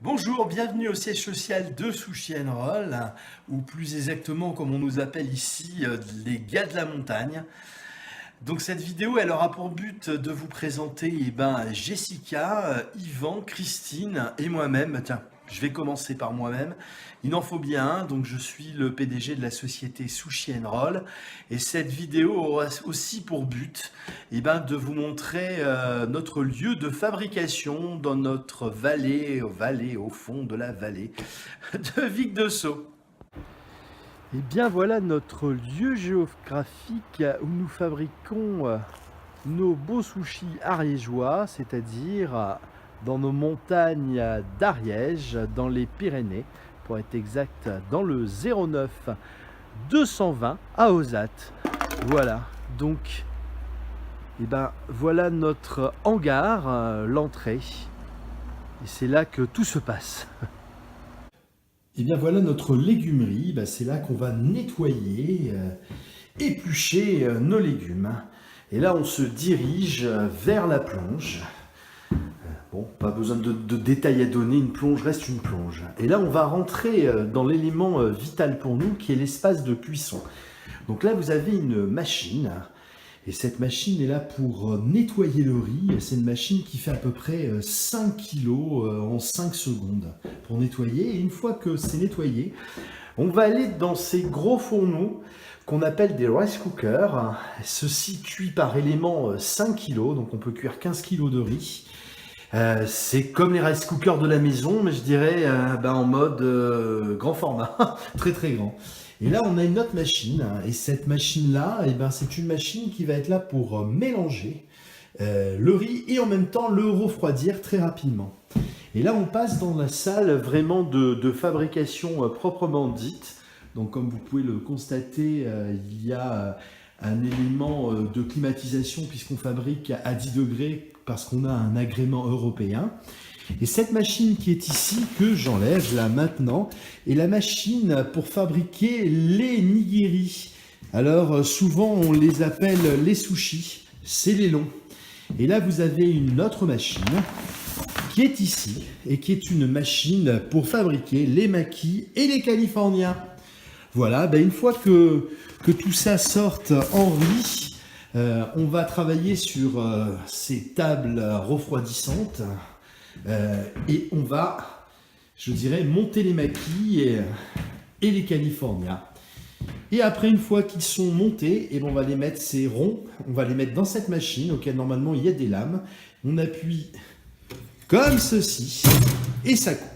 Bonjour, bienvenue au siège social de Sushi Roll, ou plus exactement comme on nous appelle ici, les gars de la montagne. Donc cette vidéo, elle aura pour but de vous présenter Jessica, Yvan, Christine et moi-même. Tiens, je vais commencer par moi-même. Il en faut bien un, donc je suis le PDG de la société Sushi Roll. Et cette vidéo aura aussi pour but de vous montrer notre lieu de fabrication dans notre vallée, au fond de la vallée de Vic de Sceaux. Et bien voilà notre lieu géographique où nous fabriquons nos beaux sushis ariégeois, c'est-à-dire dans nos montagnes d'Ariège, dans les Pyrénées, pour être exact, dans le 09 220 à Ozat. Voilà, donc voilà notre hangar, l'entrée, et c'est là que tout se passe. Et bien voilà notre légumerie, c'est là qu'on va nettoyer, éplucher nos légumes. Et là on se dirige vers la plonge. Bon, pas besoin de détails à donner, une plonge reste une plonge. Et là on va rentrer dans l'élément vital pour nous qui est l'espace de cuisson. Donc là vous avez une machine. Et cette machine est là pour nettoyer le riz. C'est une machine qui fait à peu près 5 kg en 5 secondes pour nettoyer. Et une fois que c'est nettoyé, on va aller dans ces gros fourneaux qu'on appelle des rice cookers. Ceci cuit par élément 5 kg, donc on peut cuire 15 kg de riz. C'est comme les rice cookers de la maison, mais je dirais en mode grand format, très très grand. Et là, on a une autre machine, et cette machine-là, c'est une machine qui va être là pour mélanger le riz et en même temps le refroidir très rapidement. Et là, on passe dans la salle vraiment de fabrication proprement dite. Donc, comme vous pouvez le constater, il y a un élément de climatisation puisqu'on fabrique à 10 degrés parce qu'on a un agrément européen. Et cette machine qui est ici, que j'enlève là maintenant, est la machine pour fabriquer les nigiri. Alors souvent on les appelle les sushis, c'est les longs. Et là vous avez une autre machine qui est ici et qui est une machine pour fabriquer les makis et les californiens. Voilà, une fois que tout ça sorte en riz, on va travailler sur ces tables refroidissantes. Et on va, je dirais, monter les makis et les californiens. Et après, une fois qu'ils sont montés, on va les mettre, ces ronds, on va les mettre dans cette machine auquel normalement il y a des lames. On appuie comme ceci et ça coupe.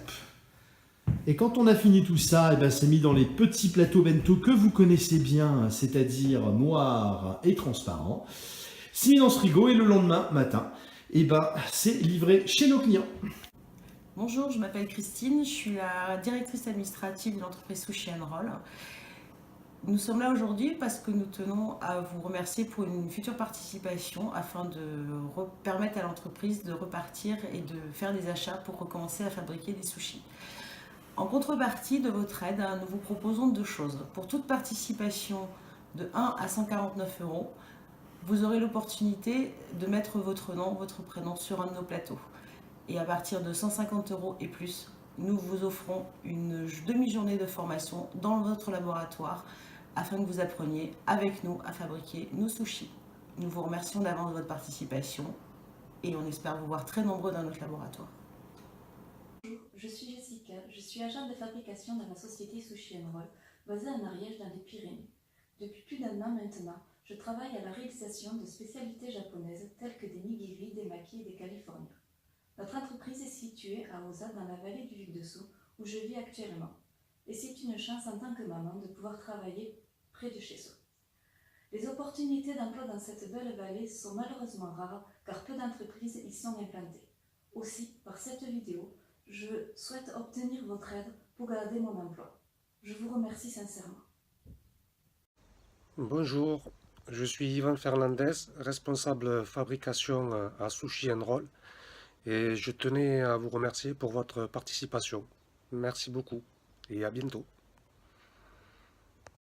Et quand on a fini tout ça, c'est mis dans les petits plateaux bento que vous connaissez bien, c'est-à-dire noirs et transparents. C'est mis dans ce frigo et le lendemain matin, c'est livré chez nos clients. Bonjour, je m'appelle Christine, je suis la directrice administrative de l'entreprise Sushi Roll. Nous sommes là aujourd'hui parce que nous tenons à vous remercier pour une future participation afin de permettre à l'entreprise de repartir et de faire des achats pour recommencer à fabriquer des sushis. En contrepartie de votre aide, nous vous proposons deux choses. Pour toute participation de 1 à 149 €, vous aurez l'opportunité de mettre votre nom, votre prénom sur un de nos plateaux. Et à partir de 150 € et plus, nous vous offrons une demi-journée de formation dans votre laboratoire afin que vous appreniez avec nous à fabriquer nos sushis. Nous vous remercions d'avance de votre participation et on espère vous voir très nombreux dans notre laboratoire. Bonjour, je suis Jessica, je suis agente de fabrication dans la société Sushi Roll, basée en Ariège dans les Pyrénées. Depuis plus d'un an maintenant, je travaille à la réalisation de spécialités japonaises telles que des nigiri, des makis et des californiens. Notre entreprise est située à Ozat dans la vallée du Vic de Sceaux où je vis actuellement. Et c'est une chance en tant que maman de pouvoir travailler près de chez soi. Les opportunités d'emploi dans cette belle vallée sont malheureusement rares car peu d'entreprises y sont implantées. Aussi, par cette vidéo, je souhaite obtenir votre aide pour garder mon emploi. Je vous remercie sincèrement. Bonjour, je suis Ivan Fernandez, responsable fabrication à Sushi Roll et je tenais à vous remercier pour votre participation. Merci beaucoup et à bientôt.